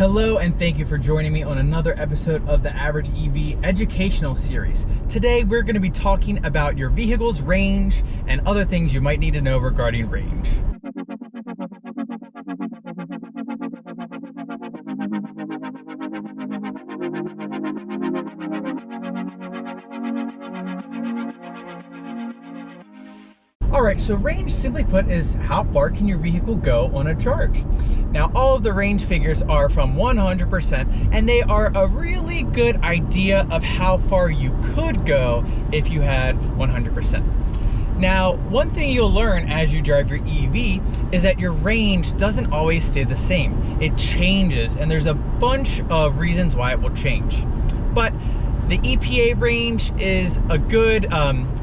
Hello and thank you for joining me on another episode of the Average EV educational series. Today we're going to be talking about your vehicle's range and other things you might need to know regarding range. Alright, so range, simply put, is how far can your vehicle go on a charge. Now, all of the range figures are from 100%, and they are a really good idea of how far you could go if you had 100%. Now, one thing you'll learn as you drive your EV is that your range doesn't always stay the same. It changes, and there's a bunch of reasons why it will change. But the EPA range is a good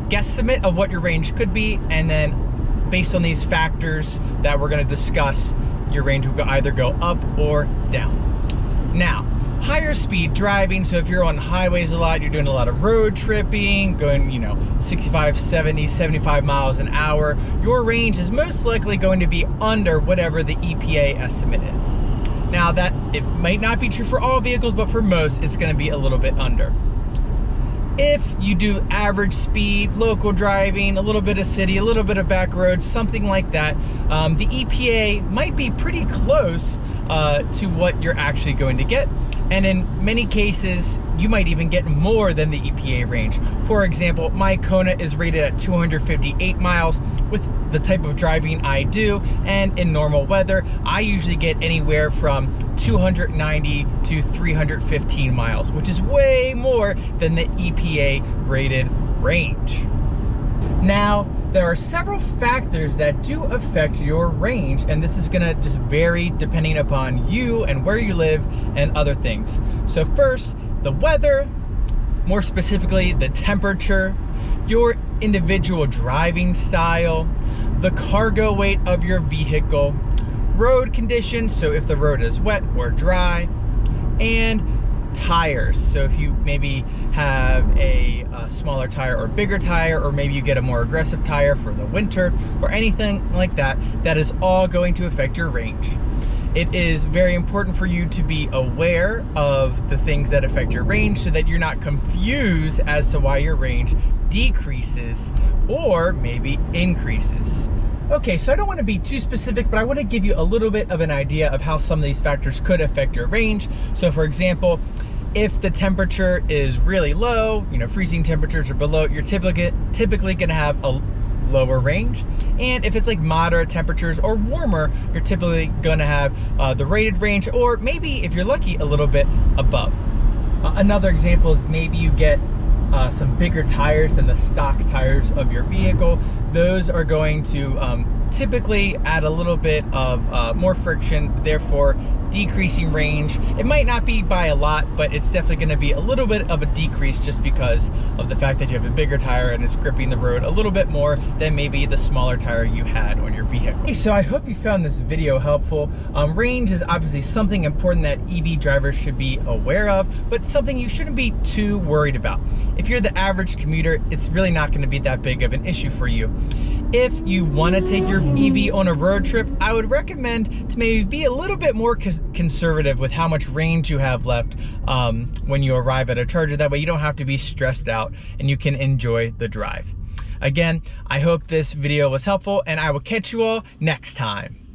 guesstimate of what your range could be, and then based on these factors that we're going to discuss, your range will either go up or down. Now, higher speed driving, so if you're on highways a lot, you're doing a lot of road tripping, going 65, 70, 75 miles an hour, your range is most likely going to be under whatever the EPA estimate is. Now, that it might not be true for all vehicles, but for most it's going to be a little bit under. If you do average speed, local driving, a little bit of city, a little bit of back roads, something like that, the EPA might be pretty close to what you're actually going to get. And in many cases, you might even get more than the EPA range. For example, my Kona is rated at 258 miles with the type of driving I do, and in normal weather, I usually get anywhere from 290 to 315 miles, which is way more than the EPA rated range. Now, there are several factors that do affect your range, and this is gonna just vary depending upon you and where you live and other things. So first, the weather, more specifically the temperature, your individual driving style, the cargo weight of your vehicle, road conditions, so if the road is wet or dry, and tires. So if you maybe have a smaller tire or bigger tire, or maybe you get a more aggressive tire for the winter or anything like that, that is all going to affect your range. It is very important for you to be aware of the things that affect your range so that you're not confused as to why your range decreases or maybe increases. Okay, so I don't want to be too specific, but I want to give you a little bit of an idea of how some of these factors could affect your range. So for example, if the temperature is really low, freezing temperatures or below, you're typically going to have a lower range. And if it's like moderate temperatures or warmer, you're typically going to have the rated range, or maybe if you're lucky, a little bit above. Another example is maybe you get some bigger tires than the stock tires of your vehicle. Those are going to typically add a little bit of more friction, therefore decreasing range. It might not be by a lot, but it's definitely going to be a little bit of a decrease just because of the fact that you have a bigger tire and it's gripping the road a little bit more than maybe the smaller tire you had on your vehicle. Okay, so I hope you found this video helpful. Range is obviously something important that EV drivers should be aware of, but something you shouldn't be too worried about. If you're the average commuter, it's really not going to be that big of an issue for you. If you want to take your EV on a road trip, I would recommend to maybe be a little bit more conservative with how much range you have left when you arrive at a charger. That way you don't have to be stressed out and you can enjoy the drive. Again, I hope this video was helpful, and I will catch you all next time.